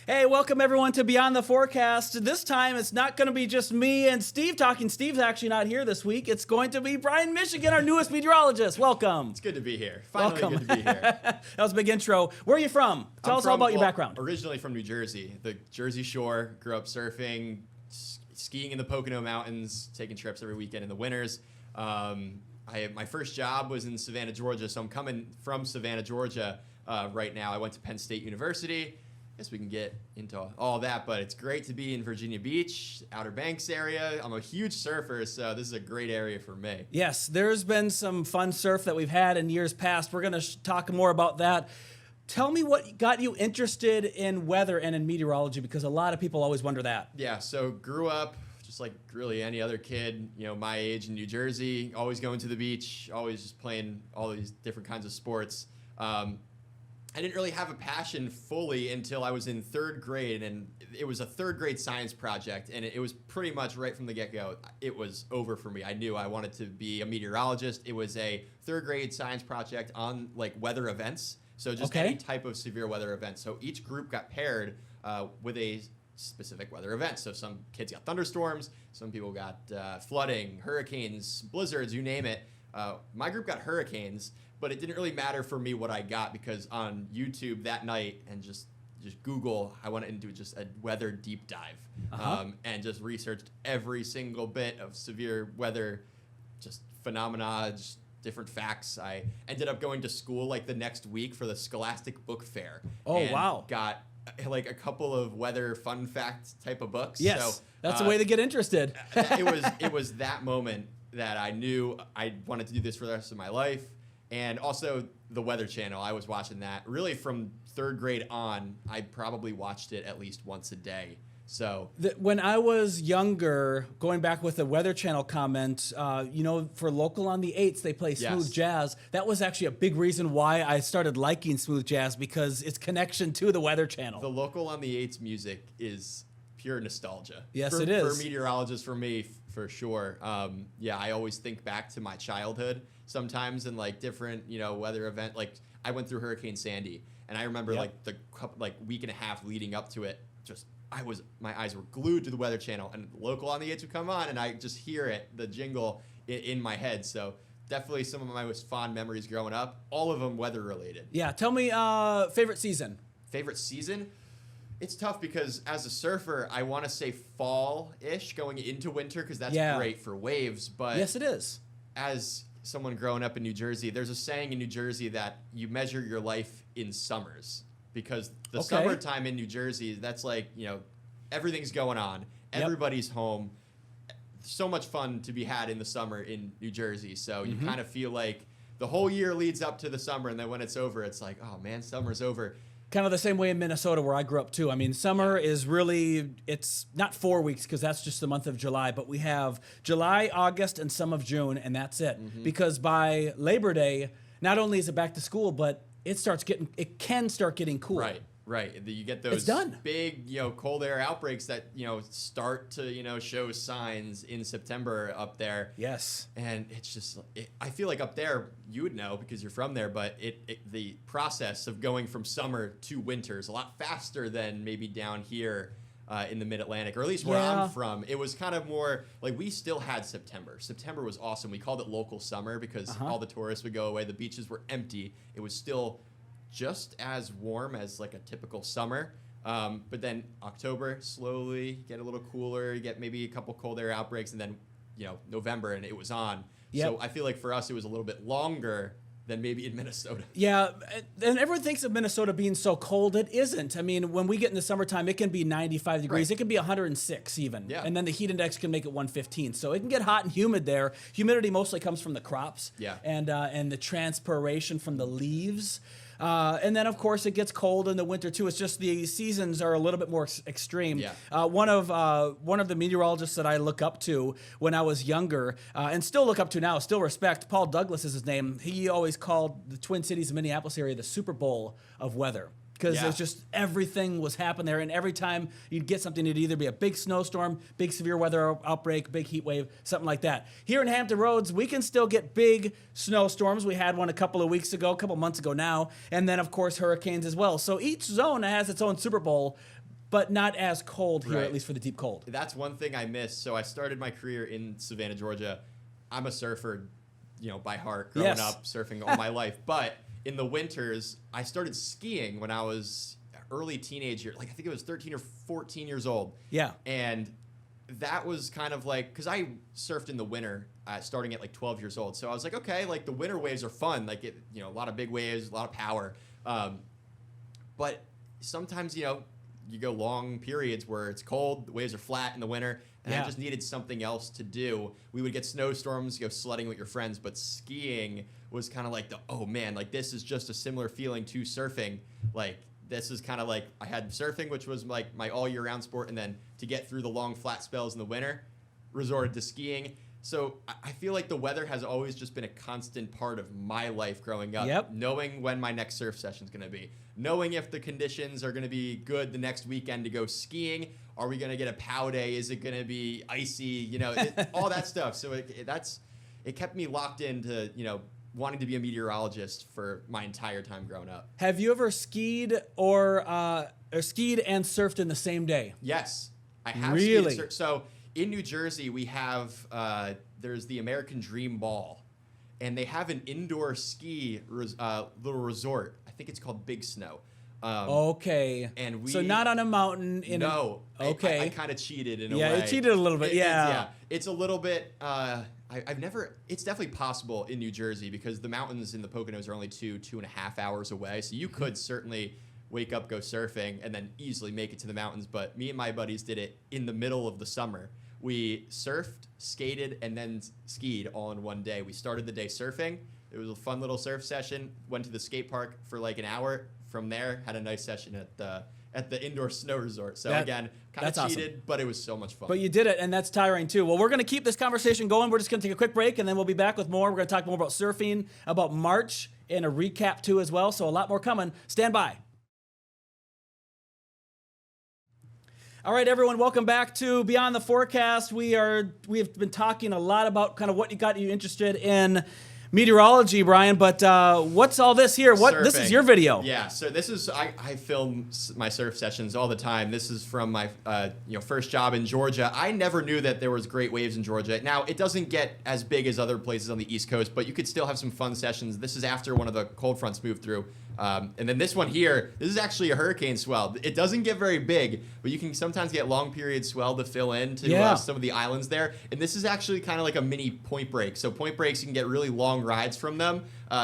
Hey, welcome everyone to Beyond the Forecast. This time it's not going to be just me and Steve talking. Steve's actually not here this week. It's going to be Brian Michigan, our newest meteorologist. Welcome. It's good to be here. Finally Welcome. good to be here. That was a big intro. Where are you from? Tell us all about your background. Originally from New Jersey, the Jersey Shore. Grew up surfing, skiing in the Pocono Mountains, taking trips every weekend in the winters. My first job was in Savannah, Georgia, so I'm coming from Savannah, Georgia right now. I went to Penn State University. Guess we can get into all that, but it's great to be in Virginia Beach, Outer Banks area. I'm a huge surfer, so this is a great area for me. Yes, there's been some fun surf that we've had in years past. We're going to talk more about that. Tell me what got you interested in weather and in meteorology, because a lot of people always wonder that. Yeah, so grew up just like really any other kid, my age in New Jersey, always going to the beach, always just playing all these different kinds of sports. I didn't really have a passion fully until I was in third grade, and it was a third grade science project, and it was pretty much right from the get-go, it was over for me. I knew I wanted to be a meteorologist. It was a third grade science project on like weather events, so just any type of severe weather event. So each group got paired with a specific weather event. So some kids got thunderstorms, some people got flooding, hurricanes, blizzards, you name it. My group got hurricanes, but it didn't really matter for me what I got, because on YouTube that night and just Google, I went into just a weather deep dive and just researched every single bit of severe weather, just phenomena, just different facts. I ended up going to school like the next week for the Scholastic Book Fair. Oh, and wow. Got like a couple of weather fun fact type of books. Yes, so, that's the way to get interested. it was that moment that I knew I wanted to do this for the rest of my life. And also the Weather Channel, I was watching that really from third grade on. I probably watched it at least once a day. So when I was younger, going back with the Weather Channel comment, for Local on the 8s, they play smooth jazz. That was actually a big reason why I started liking smooth jazz, because its connection to the Weather Channel. The Local on the 8s music is pure nostalgia. Yes, it is. For meteorologists, for me, for sure. I always think back to my childhood sometimes in like different, weather event. Like I went through Hurricane Sandy, and I remember like the week and a half leading up to it, my eyes were glued to the Weather Channel, and Local on the 8s would come on, and I just hear it, the jingle in my head. So definitely some of my most fond memories growing up, all of them weather related. Yeah, tell me favorite season. Favorite season? It's tough because as a surfer, I want to say fall-ish going into winter, because that's great for waves. But yes, it is. As someone growing up in New Jersey, there's a saying in New Jersey that you measure your life in summers, because the summertime in New Jersey, that's like, everything's going on. Everybody's home. So much fun to be had in the summer in New Jersey. So you kind of feel like the whole year leads up to the summer, and then when it's over, it's like, oh man, summer's over. Kind of the same way in Minnesota, where I grew up too. I mean, summer is really, it's not 4 weeks, because that's just the month of July, but we have July, August, and some of June, and that's it. Because by Labor Day, not only is it back to school, but it can start getting cool. Right. You get those big, cold air outbreaks that, start to, show signs in September up there. Yes. And it's just, I feel like up there, you would know because you're from there, but the process of going from summer to winter is a lot faster than maybe down here in the mid-Atlantic, or at least where I'm from. It was kind of more like we still had September. September was awesome. We called it local summer because all the tourists would go away. The beaches were empty. It was still just as warm as like a typical summer. But then October, slowly get a little cooler, you get maybe a couple cold air outbreaks, and then, November, and it was on. So I feel like for us, it was a little bit longer than maybe in Minnesota. Yeah, and everyone thinks of Minnesota being so cold. It isn't. I mean, when we get in the summertime, it can be 95 degrees. It can be 106 even. Yeah. And then the heat index can make it 115. So it can get hot and humid there. Humidity mostly comes from the crops and the transpiration from the leaves. And then, of course, it gets cold in the winter, too. It's just the seasons are a little bit more extreme. Yeah. One of the meteorologists that I look up to when I was younger, and still look up to now, still respect, Paul Douglas is his name. He always called the Twin Cities and Minneapolis area the Super Bowl of weather. Because it's just everything was happening there, and every time you'd get something, it'd either be a big snowstorm, big severe weather outbreak, big heat wave, something like that. Here in Hampton Roads, we can still get big snowstorms. We had one a couple of weeks ago, a couple months ago now, and then of course hurricanes as well. So each zone has its own Super Bowl. but not as cold here, Right. at least for the deep cold. That's one thing I missed. So I started my career in Savannah, Georgia. I'm a surfer, by heart, growing up, surfing all my life. But in the winters, I started skiing when I was early teenager. Like, I think it was 13 or 14 years old. Yeah. And that was kind of like, because I surfed in the winter, starting at like 12 years old. So I was like, okay, like the winter waves are fun. Like, a lot of big waves, a lot of power. But sometimes, you go long periods where it's cold, the waves are flat in the winter, and I just needed something else to do. We would get snowstorms, go sledding with your friends, but skiing was kind of like oh man, like this is just a similar feeling to surfing. Like this is kind of like I had surfing, which was like my all year round sport, and then to get through the long flat spells in the winter, resorted to skiing. So I feel like the weather has always just been a constant part of my life growing up. Yep. Knowing when my next surf session is going to be. Knowing if the conditions are going to be good the next weekend to go skiing. Are we going to get a pow day? Is it going to be icy? All that stuff. So it kept me locked into, wanting to be a meteorologist for my entire time growing up. Have you ever skied or skied and surfed in the same day? Yes. I have really? skied. So in New Jersey, we have, there's the American Dream Ball, and they have an indoor ski little resort. I think it's called Big Snow. Okay. And so not on a mountain. Okay. I kind of cheated in a way. Yeah, you cheated a little bit. It's a little bit, it's definitely possible in New Jersey because the mountains in the Poconos are only 2.5 hours away. So you could certainly wake up, go surfing, and then easily make it to the mountains. But me and my buddies did it in the middle of the summer. We surfed, skated, and then skied all in one day. We started the day surfing. It was a fun little surf session. Went to the skate park for like an hour. From there, had a nice session at the indoor snow resort. So again, kind of cheated, awesome. But it was so much fun. But you did it, and that's tiring too. Well, we're going to keep this conversation going. We're just going to take a quick break, and then we'll be back with more. We're going to talk more about surfing, about March, and a recap too as well. So a lot more coming. Stand by. All right, everyone, welcome back to Beyond the Forecast. We have been talking a lot about kind of what got you interested in meteorology, Brian, but what's all this here? Surfing. This is your video. Yeah, so this is I film my surf sessions all the time. This is from my first job in Georgia. I never knew that there was great waves in Georgia. Now, it doesn't get as big as other places on the East Coast, but you could still have some fun sessions. This is after one of the cold fronts moved through. And then this one here, this is actually a hurricane swell. It doesn't get very big, but you can sometimes get long period swell to fill in to some of the islands there. And this is actually kind of like a mini Point Break. So Point Breaks, you can get really long rides from them.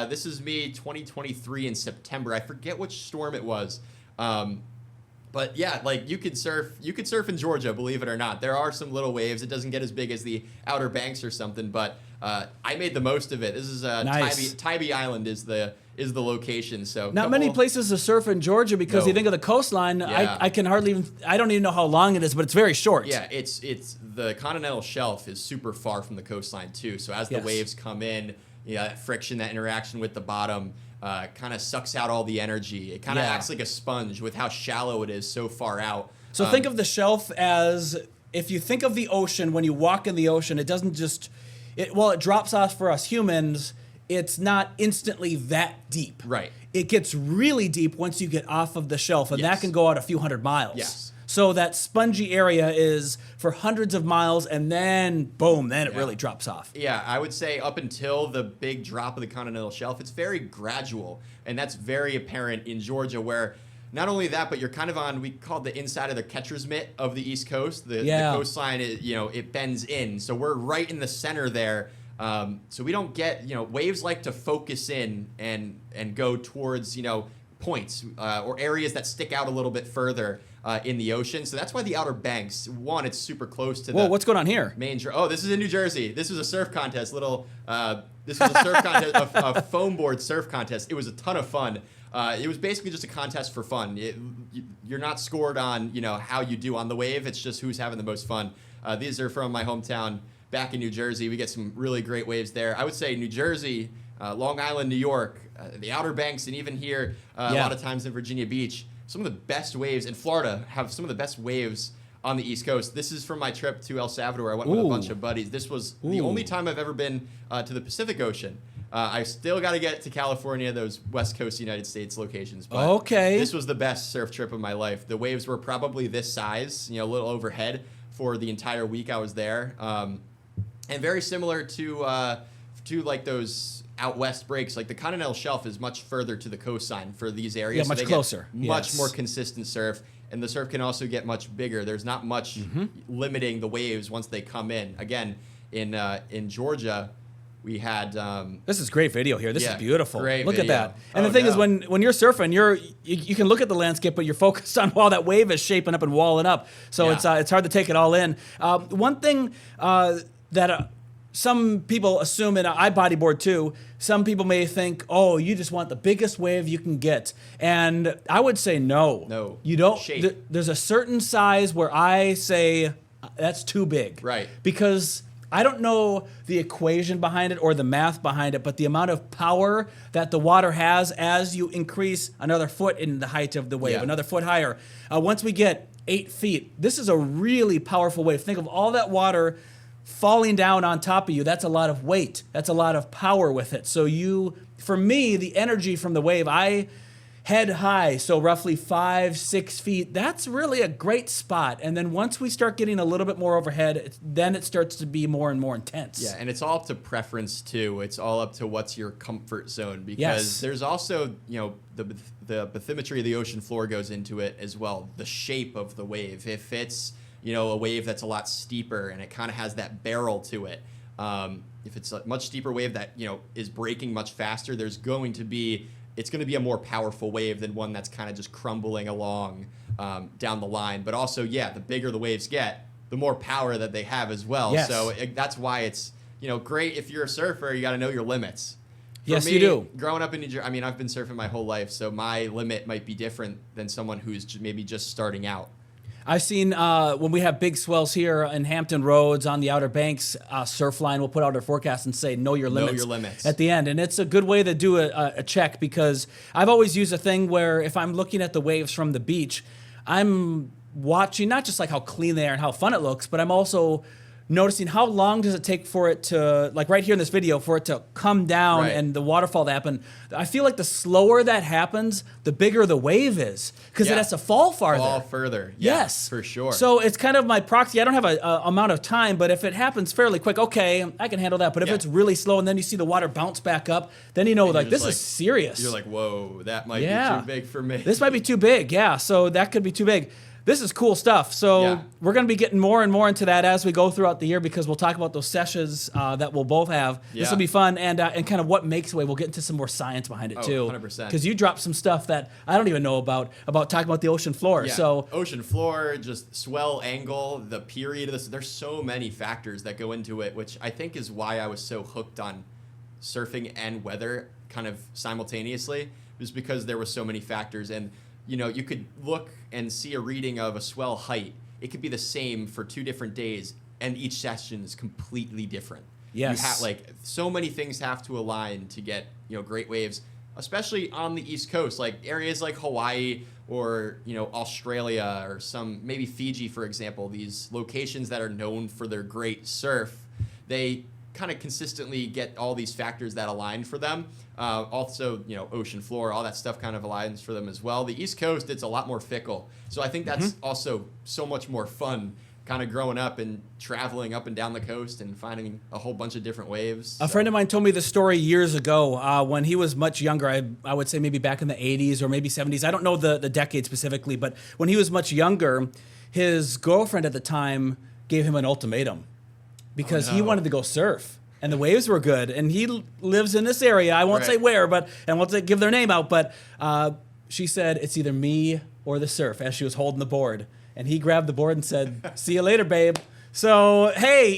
This is me 2023 in September. I forget which storm it was. But yeah, like you could surf in Georgia, believe it or not. There are some little waves. It doesn't get as big as the Outer Banks or something, but I made the most of it. This is nice. Tybee Island is the location. So not many places to surf in Georgia because you think of the coastline. Yeah. I don't even know how long it is, but it's very short. Yeah, it's the continental shelf is super far from the coastline too. So as the waves come in, that friction, that interaction with the bottom kind of sucks out all the energy. It kind of acts like a sponge with how shallow it is so far out. So think of the shelf as, if you think of the ocean, when you walk in the ocean, it doesn't just, it drops off for us humans, it's not instantly that deep. Right. It gets really deep once you get off of the shelf, and that can go out a few hundred miles. Yes. So that spongy area is for hundreds of miles, and then boom, then it really drops off. Yeah, I would say up until the big drop of the continental shelf, it's very gradual, and that's very apparent in Georgia, where not only that, but you're kind of on, we call it the inside of the catcher's mitt of the East Coast. The coastline, it bends in, so we're right in the center there. So we don't get, waves like to focus in and go towards, points or areas that stick out a little bit further in the ocean. So that's why the Outer Banks, one, it's super close to Whoa, what's going on here? This is in New Jersey. This was a surf contest, this was a surf contest, a foam board surf contest. It was a ton of fun. It was basically just a contest for fun. You're not scored on, how you do on the wave. It's just who's having the most fun. These are from my hometown back in New Jersey. We get some really great waves there. I would say New Jersey, Long Island, New York, the Outer Banks, and even here a lot of times in Virginia Beach, some of the best waves, in Florida have some of the best waves on the East Coast. This is from my trip to El Salvador. I went with a bunch of buddies. This was the only time I've ever been to the Pacific Ocean. I still got to get to California, those West Coast United States locations. But okay. This was the best surf trip of my life. The waves were probably this size, a little overhead for the entire week I was there. And very similar to like those out west breaks. Like the continental shelf is much further to the coastline for these areas. Yeah, much so closer. Much more consistent surf. And the surf can also get much bigger. There's not much limiting the waves once they come in. Again, in Georgia, we had this is great video here. This is beautiful. Great look video. at that. And the thing is, when you're surfing, you can look at the landscape, but you're focused on while that wave is shaping up and walling up. So it's hard to take it all in. One thing that some people assume, and I bodyboard too, some people may think, oh, you just want the biggest wave you can get. And I would say no. No. You don't. Shape. There's a certain size where I say that's too big. Right. Because I don't know the equation behind it or the math behind it, but the amount of power that the water has as you increase another foot in the height of the wave, another foot higher. Once we get 8 feet, this is a really powerful wave. Think of all that water falling down on top of you. That's a lot of weight. That's a lot of power with it. So for me, the energy from the wave, I head high, so roughly 5-6 feet. That's really a great spot. And then once we start getting a little bit more overhead, then it starts to be more and more intense. Yeah, and it's all up to preference too. It's all up to what's your comfort zone, because there's also, the bathymetry of the ocean floor goes into it as well. The shape of the wave. If it's, a wave that's a lot steeper and it kind of has that barrel to it. If it's a much steeper wave that, is breaking much faster, it's going to be a more powerful wave than one that's kind of just crumbling along down the line. But also, the bigger the waves get, the more power that they have as well. Yes. So that's why it's, great if you're a surfer, you got to know your limits. Yes, For me, you do. Growing up in New Jersey, I've been surfing my whole life, so my limit might be different than someone who's maybe just starting out. I've seen when we have big swells here in Hampton Roads on the Outer Banks, Surfline will put out a forecast and say, know your limits. Know your limits. At the end. And it's a good way to do a check, because I've always used a thing where if I'm looking at the waves from the beach, I'm watching not just like how clean they are and how fun it looks, but I'm also noticing how long does it take for it to, like right here in this video, for it to come down and the waterfall to happen. I feel like the slower that happens, the bigger the wave is, because it has to fall farther. Fall further. Yes. For sure. So it's kind of my proxy. I don't have a amount of time, but if it happens fairly quick, okay, I can handle that. But if it's really slow and then you see the water bounce back up, then like this is serious. You're like, whoa, that might be too big for me. This might be too big, so that could be too big. This is cool stuff. So we're going to be getting more and more into that as we go throughout the year, because we'll talk about those sessions that we'll both have. This will be fun, and kind of what makes a wave. We'll get into some more science behind it too. 100%. Because you dropped some stuff that I don't even know about talking about the ocean floor. Yeah. So ocean floor, just swell angle, the period of this. There's so many factors that go into it, which I think is why I was so hooked on surfing and weather kind of simultaneously, was because there were so many factors. And you could look and see a reading of a swell height. It could be the same for 2 different days, and each session is completely different. Yes. You have so many things have to align to get, great waves, especially on the East Coast, like areas like Hawaii or, Australia or maybe Fiji, for example. These locations that are known for their great surf, they kind of consistently get all these factors that align for them. Also, ocean floor, all that stuff kind of aligns for them as well. The East Coast, it's a lot more fickle. So I think that's also so much more fun, kind of growing up and traveling up and down the coast and finding a whole bunch of different waves. A friend of mine told me this story years ago when he was much younger. I would say maybe back in the 80s or maybe 70s. I don't know the decade specifically, but when he was much younger, his girlfriend at the time gave him an ultimatum because he wanted to go surf. And the waves were good, and he lives in this area. I won't say where, and I won't give their name out. But she said it's either me or the surf, as she was holding the board. And he grabbed the board and said, "See you later, babe." So hey,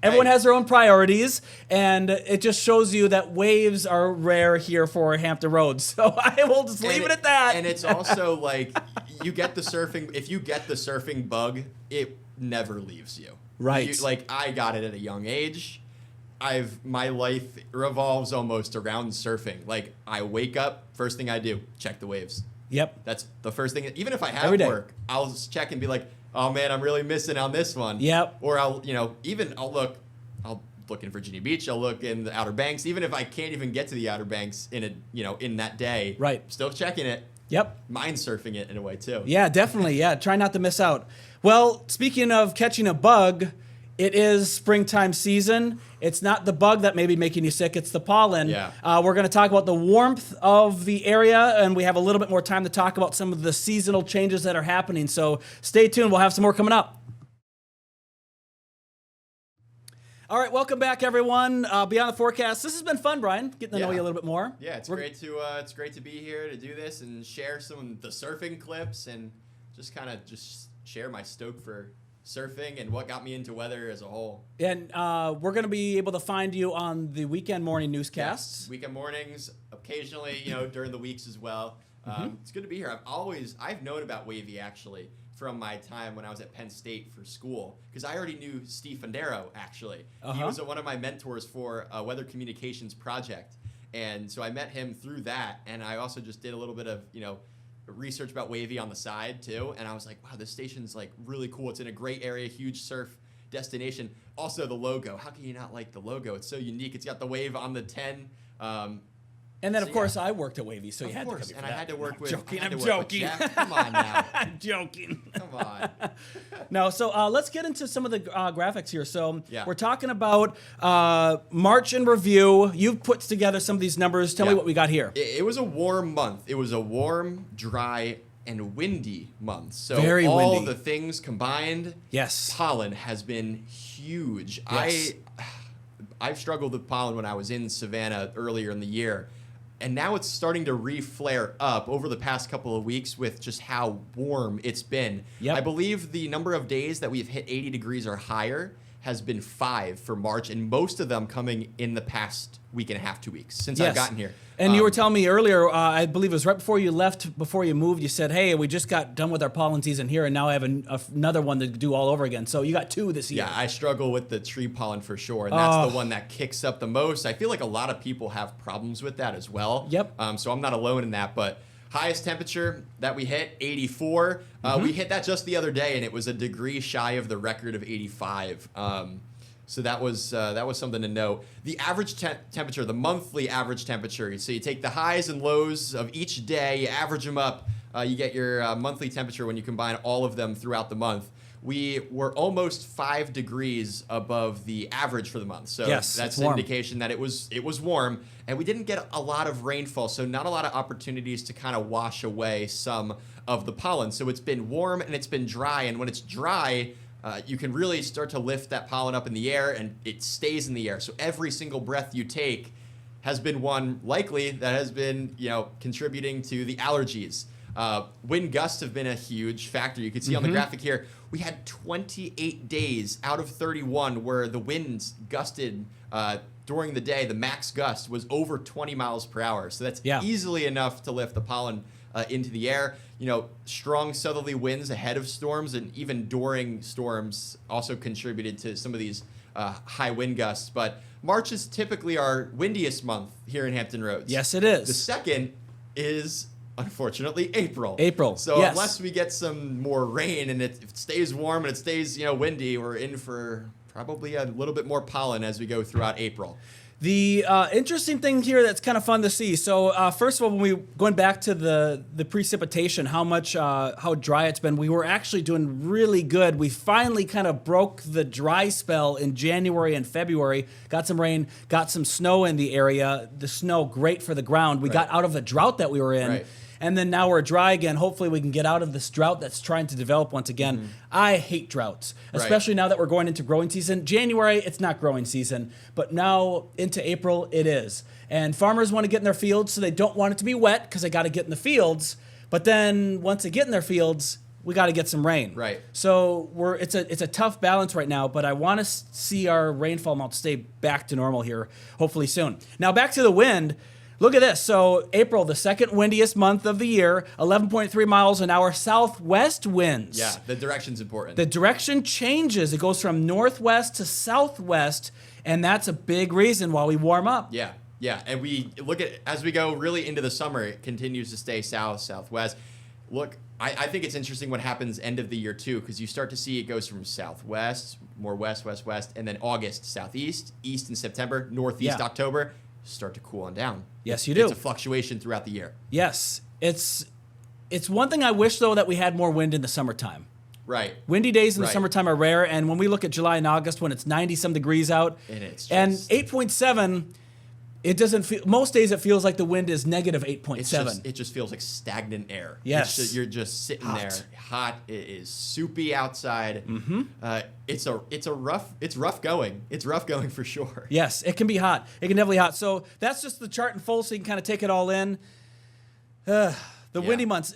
everyone has their own priorities, and it just shows you that waves are rare here for Hampton Roads. So I will just leave it at that. And it's also like you get the surfing. If you get the surfing bug, it never leaves you. Right. I got it at a young age. My life revolves almost around surfing. Like, I wake up, first thing I do, check the waves. Yep. That's the first thing. Even if I have Every day. work, I'll check and be like, oh man, I'm really missing on this one. Yep. Or I'll look in Virginia Beach. I'll look in the Outer Banks. Even if I can't even get to the Outer Banks in that day, right? Still checking it. Yep. Mind surfing it in a way too. Yeah, definitely. Yeah, try not to miss out. Well, speaking of catching a bug, it is springtime season. It's not the bug that may be making you sick, it's the pollen. Yeah. We're going to talk about the warmth of the area, and we have a little bit more time to talk about some of the seasonal changes that are happening. So stay tuned. We'll have some more coming up. All right, welcome back, everyone. Beyond the Forecast. This has been fun, Brian, getting to know you a little bit more. Yeah, it's great to be here to do this and share some of the surfing clips and just share my stoke for surfing and what got me into weather as a whole. And we're going to be able to find you on the weekend morning newscasts. Yes, weekend mornings, occasionally, during the weeks as well. It's good to be here. I've known about WAVY actually from my time when I was at Penn State for school, because I already knew Steve Fondero actually. He was one of my mentors for a weather communications project. And so I met him through that, and I also just did a little bit of, research about WAVY on the side too, and I was like, wow, this station's like really cool. It's in a great area, huge surf destination. Also the logo, how can you not like the logo? It's so unique. It's got the wave on the 10. And then, of course, I worked at WAVY, so you had to come here for and that. I had to work with. I'm joking. Jeff. Come on now. I'm joking. Come on. No, so let's get into some of the graphics here. So we're talking about March in review. You've put together some of these numbers. Tell me what we got here. It was a warm month. It was a warm, dry, and windy month. So Very all windy. the things combined. Yes. Pollen has been huge. Yes. I've struggled with pollen when I was in Savannah earlier in the year. And now it's starting to re-flare up over the past couple of weeks with just how warm it's been. Yep. I believe the number of days that we've hit 80 degrees or higher has been 5 for March, and most of them coming in the past week and a half, 2 weeks since I've gotten here. And you were telling me earlier, I believe it was right before you left, before you moved, you said, hey, we just got done with our pollen season here, and now I have another one to do all over again. So you got 2 this year. Yeah, I struggle with the tree pollen for sure, and that's the one that kicks up the most. I feel like a lot of people have problems with that as well. Yep. So I'm not alone in that, but highest temperature that we hit, 84. We hit that just the other day, and it was a degree shy of the record of 85. So that was something to note. The average temperature, the monthly average temperature. So you take the highs and lows of each day, you average them up, you get your monthly temperature when you combine all of them throughout the month. We were almost 5 degrees above the average for the month. So that's an indication that it was warm, and we didn't get a lot of rainfall, so not a lot of opportunities to kind of wash away some of the pollen. So it's been warm and it's been dry, and when it's dry, you can really start to lift that pollen up in the air, and it stays in the air. So every single breath you take has been one likely that has been, contributing to the allergies. Wind gusts have been a huge factor. You can see on the graphic here, we had 28 days out of 31 where the winds gusted during the day. The max gust was over 20 miles per hour. So that's easily enough to lift the pollen into the air. Strong southerly winds ahead of storms and even during storms also contributed to some of these high wind gusts. But March is typically our windiest month here in Hampton Roads. Yes, it is. The second is, unfortunately, April. So yes. Unless we get some more rain and it stays warm and it stays windy, we're in for probably a little bit more pollen as we go throughout April. The interesting thing here that's kind of fun to see. So first of all, when we going back to the precipitation, how dry it's been, we were actually doing really good. We finally kind of broke the dry spell in January and February. Got some rain, got some snow in the area. The snow, great for the ground. We got out of the drought that we were in. Right. And then now we're dry again. Hopefully we can get out of this drought that's trying to develop once again. I hate droughts, especially now that we're going into growing season. January, it's not growing season, but now into April, it is. And farmers want to get in their fields, so they don't want it to be wet because they got to get in the fields. But then once they get in their fields, we got to get some rain. Right. So it's a tough balance right now, but I want to see our rainfall amount stay back to normal here, hopefully soon. Now back to the wind. Look at this. So April, the second windiest month of the year, 11.3 miles an hour southwest winds. Yeah, the direction's important. The direction changes. It goes from northwest to southwest, and that's a big reason why we warm up. Yeah, and we look at, as we go really into the summer, it continues to stay southwest. Look, I think it's interesting what happens end of the year too, because you start to see it goes from southwest, more west, and then August, southeast, east in September, northeast, October, start to cool on down. Yes, you do. It's a fluctuation throughout the year. Yes. It's one thing I wish, though, that we had more wind in the summertime. Right. Windy days in the summertime are rare, and when we look at July and August when it's 90-some degrees out, and 8.7, it doesn't feel, most days it feels like the wind is negative 8.7. It just feels like stagnant air. Yes. You're just sitting there, hot. It is soupy outside. Mm-hmm. It's rough going. It's rough going for sure. Yes, it can be hot. It can definitely be hot. So that's just the chart in full, so you can kind of take it all in. The windy months.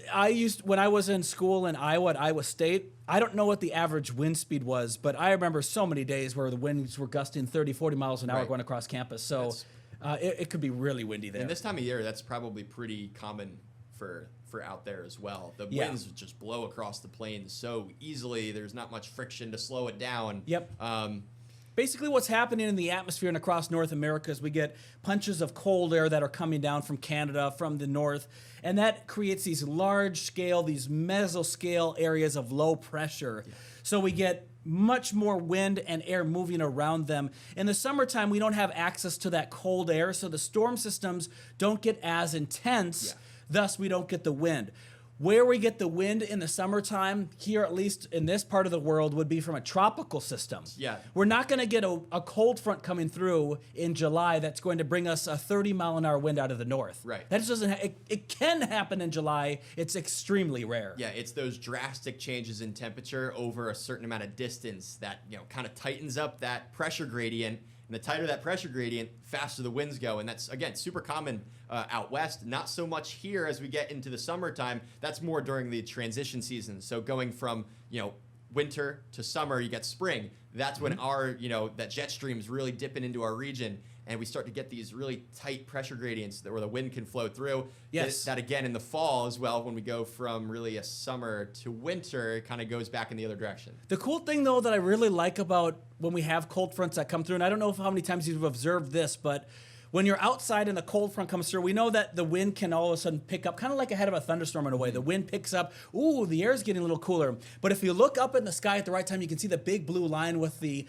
When I was in school in Iowa at Iowa State, I don't know what the average wind speed was, but I remember so many days where the winds were gusting 30, 40 miles an hour going across campus. So it could be really windy there. And this time of year, that's probably pretty common for out there as well. The winds just blow across the plains so easily. There's not much friction to slow it down. Yep. Basically, what's happening in the atmosphere and across North America is we get punches of cold air that are coming down from Canada, from the north, and that creates these large-scale, these mesoscale areas of low pressure. Yeah. So we get much more wind and air moving around them. In the summertime, we don't have access to that cold air, so the storm systems don't get as intense, thus we don't get the wind. Where we get the wind in the summertime, here at least in this part of the world, would be from a tropical system. Yeah. We're not going to get a cold front coming through in July that's going to bring us a 30-mile-an-hour wind out of the north. Right. That just doesn't. It can happen in July. It's extremely rare. Yeah, it's those drastic changes in temperature over a certain amount of distance that kind of tightens up that pressure gradient. And the tighter that pressure gradient, faster the winds go. And that's, again, super common out west. Not so much here as we get into the summertime. That's more during the transition season. So going from, winter to summer, you get spring. That's when our, that jet stream is really dipping into our region. And we start to get these really tight pressure gradients where the wind can flow through. Yes. That again in the fall as well, when we go from really a summer to winter, it kind of goes back in the other direction. The cool thing, though, that I really like about when we have cold fronts that come through, and I don't know how many times you've observed this, but when you're outside and the cold front comes through, we know that the wind can all of a sudden pick up, kind of like ahead of a thunderstorm in a way. The wind picks up. Ooh, the air's getting a little cooler. But if you look up in the sky at the right time, you can see the big blue line with the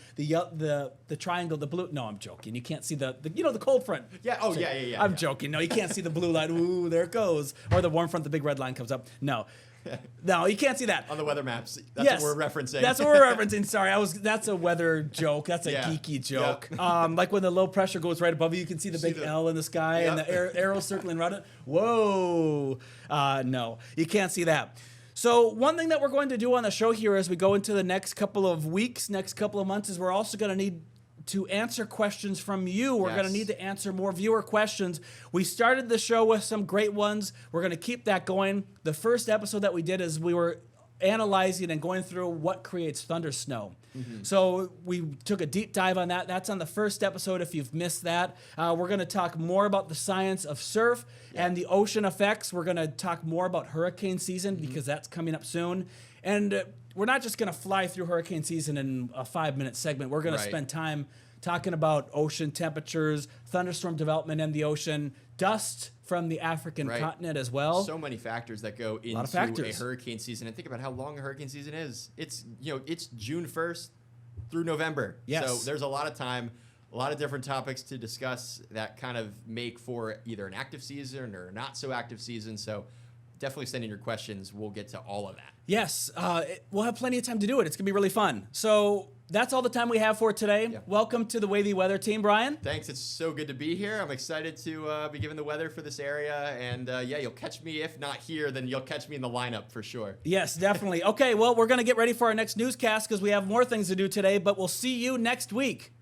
triangle, the blue. No, I'm joking. You can't see the cold front. Yeah. Oh, yeah. I'm joking. No, you can't see the blue line. Ooh, there it goes. Or the warm front, the big red line comes up. No, you can't see that. On the weather maps. That's what we're referencing. That's what we're referencing. Sorry, that's a weather joke. That's a geeky joke. Yep. Like when the low pressure goes right above you can see the big L in the sky and the arrow circling around it. Whoa. No, you can't see that. So one thing that we're going to do on the show here as we go into the next couple of weeks, next couple of months, is we're also going to need to answer questions from you. We're going to need to answer more viewer questions. We started the show with some great ones. We're going to keep that going. The first episode that we did is we were analyzing and going through what creates thunder snow. Mm-hmm. So we took a deep dive on that. That's on the first episode if you've missed that. We're going to talk more about the science of surf and the ocean effects. We're going to talk more about hurricane season because that's coming up soon. And we're not just going to fly through hurricane season in a 5-minute segment. We're going to spend time talking about ocean temperatures, thunderstorm development in the ocean, dust from the African continent as well. So many factors that go into a hurricane season. And think about how long a hurricane season is. It's June 1st through November. Yes. So there's a lot of time, a lot of different topics to discuss that kind of make for either an active season or not so active season. So definitely send in your questions. We'll get to all of that. Yes, we'll have plenty of time to do it. It's going to be really fun. So that's all the time we have for today. Yeah. Welcome to the WAVY Weather Team, Brian. Thanks. It's so good to be here. I'm excited to be given the weather for this area. And you'll catch me. If not here, then you'll catch me in the lineup for sure. Yes, definitely. Okay, well, we're going to get ready for our next newscast because we have more things to do today, but we'll see you next week.